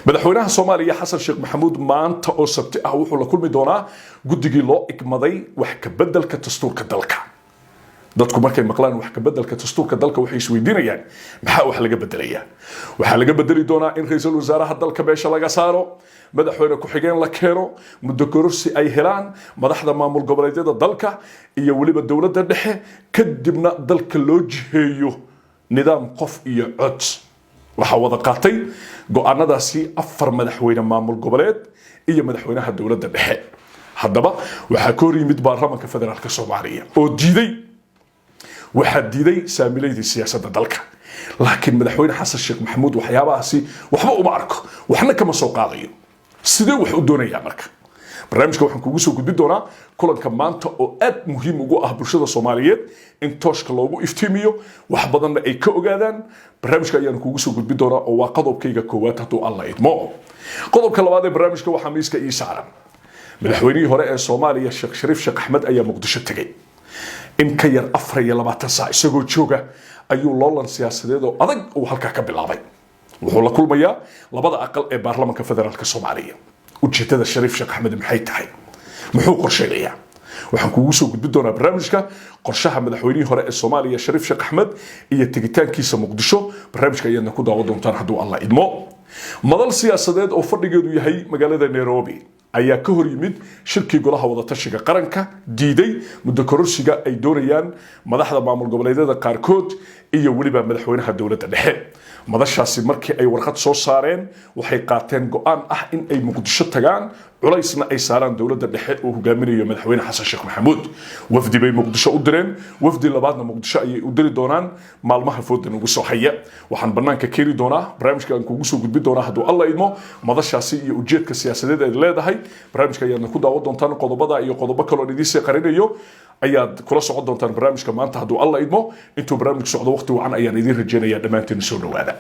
madaxweynaha Soomaaliya Xasan Sheekh Maxamuud maanta oo sabti ah wuxuu la kulmi doonaa guddigii loo igmaday wax ka beddelka dastuurka dalka. dadku markay maqlaan wax ka beddelka dastuurka dalka waxay isweydiinayaan maxaa wax laga bedelayaa. waxaa laga bedeli doonaa in ra'iisul wasaaraha dalka beesha laga saaro, madaxweyne ku xigeen la keeno, muddo kororsi ay helaan madaxda maamul goboleedyada dalka iyo waliba dawladda dhexe, kadibna dalka loo jiheeyo nidaam qof iyo cod. waxaa wada qaatay go'aanadaasi 4 madaxweyne maamul goboleed iyo madaxweynaha dawladda dhexe. haddaba waxaa ka hor yimid baarlamaanka federaalka Soomaaliya oo waxaa diiday saamileydii siyaasadda dalka. laakiin madaxweyne Xasan Sheekh Maxamuud waxyaabahaasi waxba uma arko, waxna kama soo qaadayo. sidee wax u doonayaa marka? barnaamijka waxaan kugu soo gudbin doonaa kulanka maanta oo aad muhiim ugu ah bulshada Soomaaliyeed in tooshka loogu iftiimiyo wax badanna ay ka ogaadaan. barnaamijka ayaan kugu soo gudbin doonaa oo waa qodobkayga koowaad hadduu alla idmo. qodobka labaad ee barnaamijka waxaa miiska ii saaran madaxweynihii hore ee Soomaaliya Sheekh Shariif Sheekh Axmed ayaa Muqdisho tagay. in ka yar 24 saac isagoo jooga ayuu loolan siyaasadeed oo adag uu halkaa ka bilaabay. wuxuu la kulmayaa labada aqal ee baarlamaanka federaalka Soomaaliya. ujeedada Shariif Sheekh Axmed maxay tahay? muxuu qorsheynayaa? waxaan kugu soo gudbin doonaa barnaamijka qorshaha madaxweynihii hore ee Soomaaliya Shariif Sheekh Axmed iyo tegitaankiisa Muqdisho. barnaamijka ayaadna ku daawan doontaan hadduu alla idmo. madal siyaasadeed oo fadhigeedu yahay magaalada Nairobi ayaa ka hor yimid shirkii golaha wada tashiga qaranka, diiday muddo kororsiga ay doonayaan madaxda maamul goboleedyada qaarkood iyo waliba madaxweynaha dawladda dhexe. madashaasi markii ay warqad soo saareen waxay qaateen go'aan ah in ay Muqdisho tagaan, culaysna ay saaraan dawladda dhexe oo hogaaminayo madaxweyne Xasan Sheekh Maxamuud. wafdi bay Muqdisho u direen, wafdi labaadna Muqdisho ayay u diri doonaan maalmaha foodan ugu soo haya. waxaan banaanka keeni doonaa barnaamijka aan kugu soo gudbin doonaa hadduu alla idmo madashaasi iyo ujeedka siyaasadeed ay leedahay. barnaamijka ayaadna ku daawan doontaan qodobada iyo qodobo kale oo idiin qarinayo ayaad kula socon doontaan barnaamijka maanta hadduu alla idmo. intuu barnaamijku socdo waqti wacan ayaan idiin rajeynayaa dhammaantiin soo dhawaada.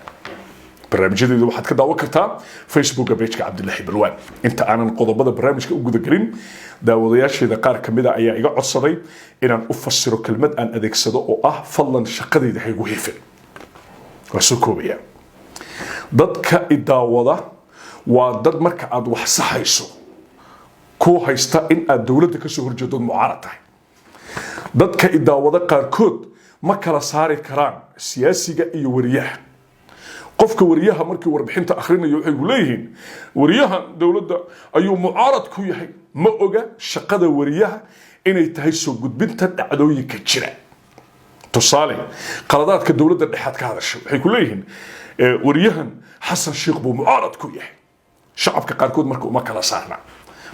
barnaamijyadeedu waxaad ka daawan kartaa Facebook page-ka Cabdullaahi Balwaan. inta aanan qodobada barnaamijka u guda gelin, daawadayaasheeda qaar kamida ayaa iga codsaday inaan u fasiro kelmad aan adeegsado oo ah fadlan shaqadeyda ha igu hiifin. waa soo koobaya. dadka idaawada waa dad marka aad wax saxayso ku haysta in aad dawladda ka soo horjeedo mucaarad tahay. dadka idaawada qaarkood ma kala saari karaan siyaasiga iyo wariyaha. qofka wariyaha markii warbixinta akhrinayo waxay u leeyihiin wariyahan dawladda ayuu mucaarad ku yahay, ma oga shaqada wariyaha inay tahay soo gudbinta dhacdooyinka jira. tusaale qaladaadka dawladda dhexaad ka hadasho waxay ku leeyihiin wariyahan Xasan Sheekh buu mucaarad ku yahay. shacabka qaarkood marka uma kala saarna.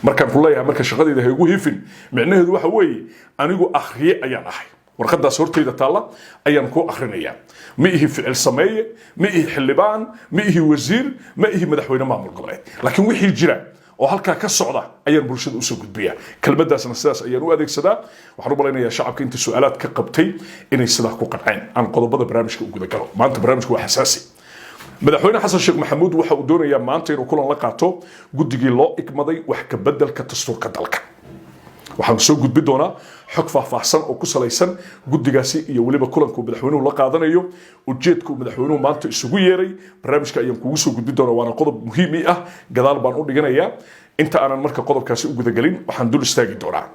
markaan ku leeyahay marka shaqadeyda ha igu hiifin micnaheedu waxa weeye anigu akhriye ayaan ahay, warqadaas horteyda taala ayaan ku akhrinayaa. ma ihi ficil sameeye, ma ihi xildhibaan, ma ihi wasiir, ma ihi madaxweyne maamul goboleed, laakiin wixii jira oo halkaa ka socda ayaan bulshada usoo gudbiyaa. kelmadaasna sidaas ayaan u adeegsadaa. waxaan u malaynayaa shacabka inta su'aalaad ka qabtay inay sidaa ku qanceen. aan qodobada barnaamijka u guda galo. maanta barnaamijku waa xasaasi. madaxweyne Xasan Sheekh Maxamuud waxa uu doonayaa maanta inuu kulan la qaato guddigii loo igmaday wax ka beddelka dastuurka dalka. waxaan soo gudbin doonaa xog faahfaahsan oo ku salaysan guddigaasi iyo waliba kulanka madaxweynuhu la qaadanayo, ujeedka madaxweynuhu maanta isugu yeeray. barnaamijka ayaan kugu soo gudbin doonaa, waana qodob muhiim ah, gadaal baan u dhiganayaa. inta aanan marka qodobkaasi u guda galin waxaan dul istaagi doonaa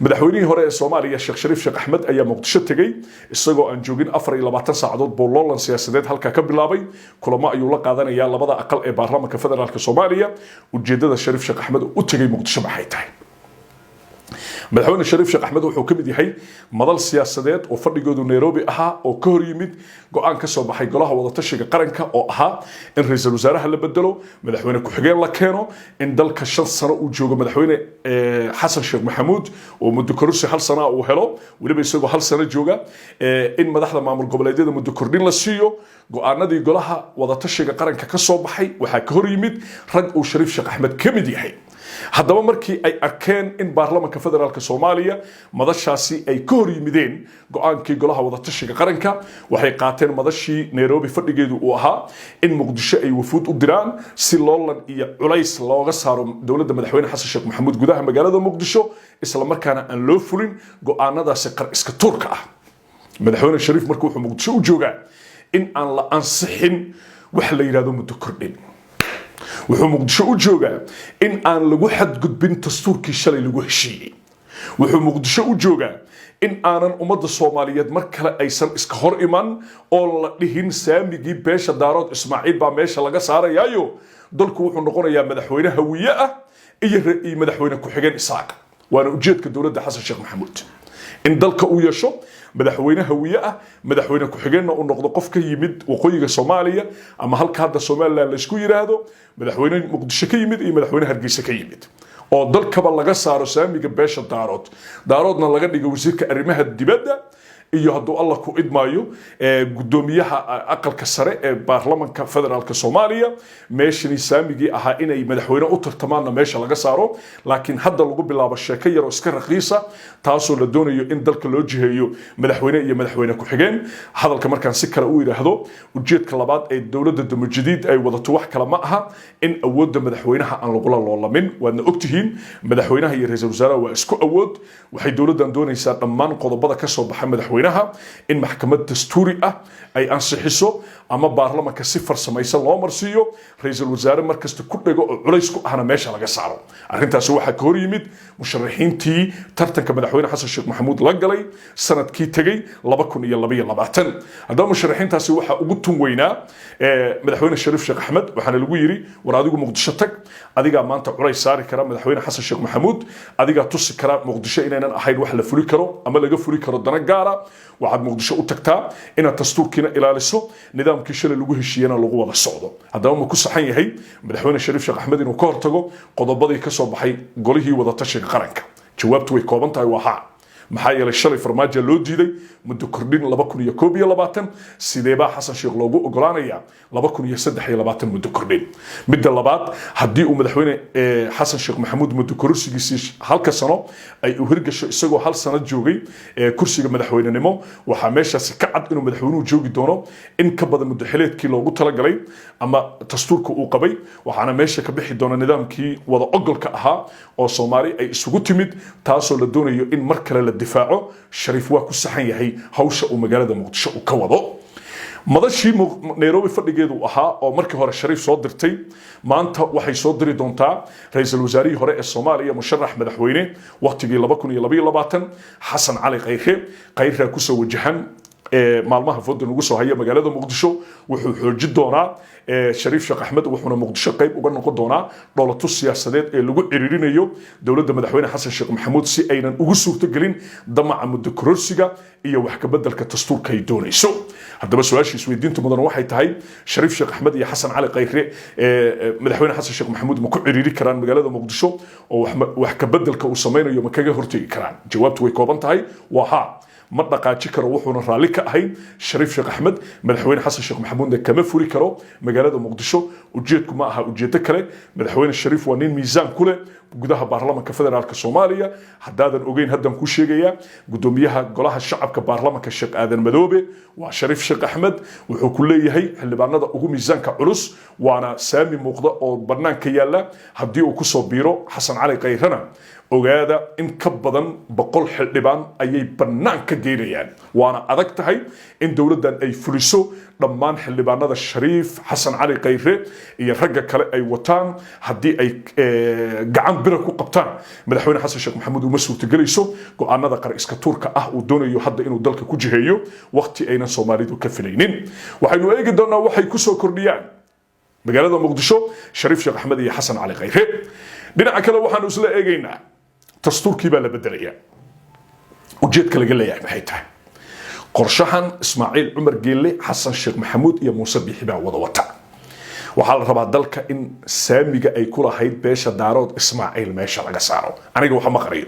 madaxweynihii hore ee Soomaaliya Sheekh Shariif Sheekh Axmed ayaa Muqdisho tagay isagoo aan joogin 24 saacadood buu loolan siyaasadeed halkaa ka bilaabay. kulamo ayuu la qaadanayaa labada aqal ee baarlamaanka federaalka Soomaaliya. ujeedada Shariif Sheekh Axmed u tagay Muqdisho maxay tahay? madaxweyne Shariif Sheekh Axmed wuxuu ka mid yahay madal siyaasadeed oo fadhigoodu Nairobi ahaa oo ka hor yimid go'aan ka soo baxay golaha wada tashiga qaranka oo ahaa in ra'iisul wasaaraha la bedelo, madaxweyne ku xigeen la keeno, in dalka 5 sano uu joogo madaxweyne Xasan Sheekh Maxamuud oo muddo kororsi 1 sano uu helo, waliba isagoo 1 sano jooga, in madaxda maamul goboleedyada muddo kordhin la siiyo. go'aanadii golaha wada tashiga qaranka ka soo baxay waxaa ka hor yimid rag uu Shariif Sheekh Axmed ka mid yahay. haddaba markii ay arkeen in baarlamaanka federaalka Soomaaliya madashaasi ay ka hor yimideen go'aankii golaha wada tashiga qaranka, waxay qaateen madashii Nairobi fadhigeedu uu ahaa in Muqdisho ay wafuud u diraan si loolan iyo culays looga saaro dawladda madaxweyne Xasan Sheekh Maxamuud gudaha magaalada Muqdisho, isla markaana aan loo fulin go'aanadaasi qar iska tuurka ah. madaxweyne Shariif markuu wuxuu Muqdisho u joogaa in aan la ansixin wax la yiraahdo muddo kordhin. wuxuu muqdisho u joogaa in aan lagu xadgudbin dastuurkii shalay lagu heshiiyey wuxuu muqdisho u joogaa in aanan ummadda Soomaaliyeed mar kale aysan iska hor iman oo la dhihin saamigii beesha daarood Ismaaciil baa meesha laga saarayaayo dalku wuxuu noqonayaa madaxweyne hawiye ah iyo madaxweyne ku xigeen Isaaq waana ujeedka dowladda Xasan Sheekh Maxamuud in dalka uu yeesho madaxweyne hawiye ah madaxweyne ku xigeenna uu noqdo qof ka yimid waqooyiga Soomaaliya ama halka hadda Soomaaliland la isku yiraahdo madaxweyne Muqdisho ka yimid iyo madaxweyne Hargeysa ka yimid oo dalkaba laga saaro saamiga beesha daaroodna laga dhigo wasiirka arrimaha dibadda iyo hadduu Allah ku idmaayo gudoomiyaha aqalka sare ee baarlamaanka federaalka Soomaaliya meeshani saamigii ahaa inay madaxweyne u tartamaanna meesha laga saaro laakiin hadda lagu bilaabo sheeko yar oo iska raqiisa taasoo la doonayo in dalka loo jiheeyo madaxweyne iyo madaxweyne ku xigeen hadalka markaan si kale u yiraahdo ujeedka labaad ee dowladda damajadiid ay wadato wax kale ma aha in awoodda madaxweynaha aan lagu loolamin waadna ogtihiin madaxweynaha iyo ra'iisul wasaaraha waa isku awood waxay dowladdan doonaysaa dhammaan qodobada ka soo baxa madaxweynaha in maxkamad dastuuri ah ay ansixiso ama baarlamaanka si farsamaysan loo marsiiyo ra'iisul wasaare markasta ku dhago oo culays ku ahna meesha laga saaro arrintaas waxa ka hor yimid musharaxiintii tartanka madaxweyne Xasan Sheekh Maxamuud la galay sanadkii tagay 2022 hadaba musharaxiintaasi waxa ugu tun weynaa madaxweyne Shariif Sheekh Axmed waxaana lagu yiri war adigu Muqdisho tag adiga maanta culays saari kara madaxweyne Xasan Sheekh Maxamuud adiga tusi kara Muqdisho inaynan ahayn wax la fuli karo ama laga fuli karo dana gaara waxaad Muqdisho u tagtaa inaad dastuurkiina ilaaliso nidaamkii shalay lagu heshiiyana lagu wada socdo hadaba ma ku saxan yahay madaxweyne Shariif Sheekh Axmed inuu ka hortago qodobadii ka soo baxay golihii wada tashiga qaranka jawaabtu way kooban tahay waa haa maxaa yeelay shalay farmaajo loo diiday muddo kordhin 2021 sidee baa Xasan Sheekh loogu ogolaanaya 2023 muddo kordhin midda labaad hadii uu madaxweyne Xasan Sheekh Maxamuud muddo kursigiisa halka sano ay u hirgasho isagoo hal sano joogay kursiga madaxweynenimo waxa meeshaasi ka cad inuu madaxweynuhu joogi doono in ka badan muddo xileedkii loogu talagalay ama dastuurka uu qabay waxaana meesha ka bixi doona nidaamkii wada ogolka ahaa oo Soomaali ay isugu timid taasoo la doonayo in mar kale la difaaco Shariif waa ku saxan yahay hawsha uu magaalada Muqdisho u ka wado madashii Nairobi fadhigeedu ahaa oo markii hore Shariif soo dirtay maanta waxay soo diri doontaa ra'iisul wasaarihii hore ee Soomaaliya musharax madaxweyne waqtigii 2022 Xasan Cali Khayre ku soo wajahan maalmaha foodan ugu soo haya magaalada Muqdisho wuxuu xoojin doonaa Shariif Sheekh Axmed wuxuuna Muqdisho qayb uga noqon doonaa dowladda siyaasadeed ee lagu ciriirinayo dowladda madaxweyne Xasan Sheekh Maxamuud si aynan ugu suurto galin damaca muddo kororsiga iyo wax ka bedelka dastuurka ay doonayso hadaba su'aasha isweydiinta mudan waxay tahay Shariif Sheekh Axmed iyo Xasan Cali Khayre madaxweyne Xasan Sheekh Maxamuud ma ku ciriiri karaan magaalada Muqdisho oo wax ka bedelka uu sameeyo ma kaga hortagi karaan jawaabtu way kooban tahay waa haa ما dhaqaaji karo wuxuuna raali ka ahayn Shariif Sheekh Axmed madaxweyne Xasan Sheekh Maxamuud kama furi karo magaalada Muqdisho ujeedku ma aha ujeedo kale madaxweyne Shariif waa nin miisaan ku leh gudaha baarlamaanka federaalka Soomaaliya hadaadan ogeyn hadan ku sheegaya gudoomiyaha golaha shacabka baarlamaanka Sheekh Aadan Madoobe waa Shariif Sheekh Axmed wuxuu ku leeyahay xildhibaanada ugu miisaanka culus waana saami muuqda oo banaanka yaala hadii uu ku soo biiro Xasan Cali Khayrena ogaada in ka badan 100 xildhibaan ayay banaanka geeyaan waana adag tahay in dawladdan ay fuliso dhammaan xildhibaanada Shariif Xasan Cali Khayre iyo ragga kale ay wataan hadii ay gacan bira ku qabtaan madaxweyne Xasan Sheekh Maxamuud uma suurtagelayso go'aanada qar iska tuurka ah uu doonayo hadda inuu dalka ku jiheeyo waqti aynan Soomaalidu ka filaynin waxaynu eegi doonaa waxay ku soo kordhiyaan magaalada Muqdisho Shariif Sheekh Axmed iyo Xasan Cali Khayre dhinaca kale waxaanu isla eegaynaa dastuurkii baa la bedelaya ujeedka laga leeyahay maxay tahay qorshahan Ismaaciil Cumar Geelle Xasan Sheekh Maxamuud iyo Muuse Biixi baa wada wata waxaa la rabaa dalka in saamiga ay ku lahayd beesha daarood Ismaaciil meesha laga saaro aniga waxa ma qariyo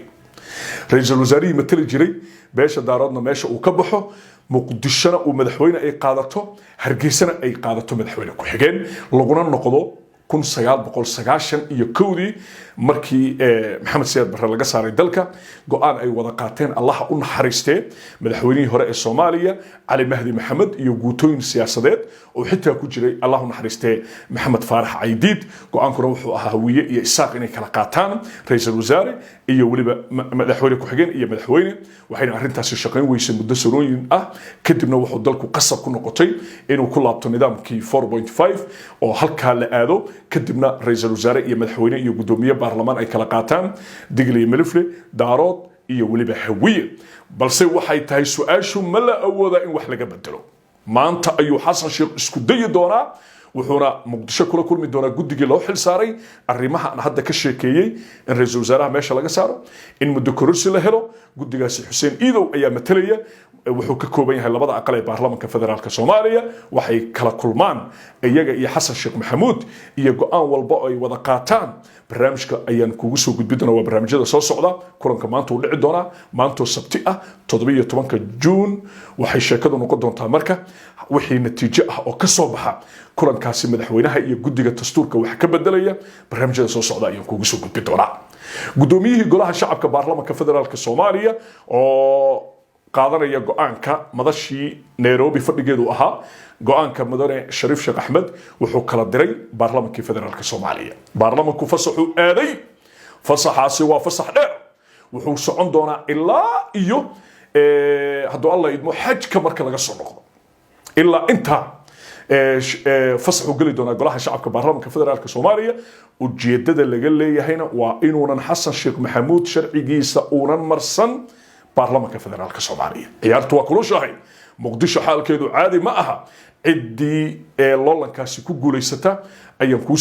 ra'iisul wasaarihi matali jiray beesha daaroodna meesha uu ka baxo Muqdishona uu madaxweyne ay qaadato Hargeysana ay qaadato madaxweyne ku xigeen laguna noqdo 1991 markii Maxamed Siyaad Barre laga saaray dalka go'aan ay wada qaateen Allah u naxariistay madaxweynihii hore ee Soomaaliya Ali Mahdi Maxamed iyo guutooyin siyaasadeed oo xitaa ku jiray Allah u naxariistay Maxamed Faarax Caydiid go'aankuna wuxuu ahaa hawiye iyo isaaq inay kala qaataan ra'iisul wasaare iyo waliba madaxweyne ku xigeen iyo madaxweyne waxayna arrintaasi shaqayn weysay muddo sanooyin ah kadibna wuxuu dalku qasab ku noqotay inuu ku laabto nidaamkii 4.5 oo halka la aado kadibna ra'iisul wasaare iyo madaxweyne iyo gudoomiye baarlamaan ay kala qaataan digli iyo milifle daarood iyo waliba hawiye balse waxay tahay su'aashu ma la awooda in wax laga bedelo maanta ayuu xasan sheekh isku dayi doonaa wuxuuna muqdisho kula kulmi doonaa guddigii loo xil saaray arrimaha aan hadda ka sheekeeyay in ra'iisul wasaaraha meesha laga saaro in muddo kororsi la helo guddigaasi Xuseen Iidow ayaa matalaya wuxuu ka kooban yahay labada aqal ee baarlamaanka federaalka Soomaaliya waxay kala kulmaan iyaga iyo Xasan Sheekh Maxamuud iyo go'aan walba ay wada qaataan barnaamijka ayaan kugu soo gudbin doonaa waa barnaamijyada soo socda kulanka maanta uu dhici doonaa maanta sabti ah 17 Juun waxay sheekadu noqon doontaa marka wixii natiijo ah oo ka soo baxa kulankaasi madaxweynaha iyo guddiga dastuurka wax ka bedelaya barnaamijyada soo socda ayaan kugu soo gudbin doonaa gudoomiyihii golaha shacabka baarlamaanka federaalka Soomaaliya oo qaadanaya go'aanka madashii Nairobi fadhigeedu ahaa go'aanka mudane Shariif Sheekh Axmed wuxuu kala diray baarlamaanka federaalka Soomaaliya baarlamaanku fasaxu aaday fasaxaasi waa fasax dheer wuxuu socon doonaa ilaa iyo hadduu Allah idmo xajka marka laga soo noqdo ilaa inta fasaxu gali doonaa golaha shacabka baarlamaanka federaalka Soomaaliya ujeedada laga leeyahayna waa inuunan Xasan Sheekh Maxamuud sharcigiisa uunan marsan baarlamaanka federaalka Soomaaliya ciyaartu waa kulushahay muqdisho xaalkeedu caadi ma aha ciddii loolankaasi ku guuleysata ayaan ku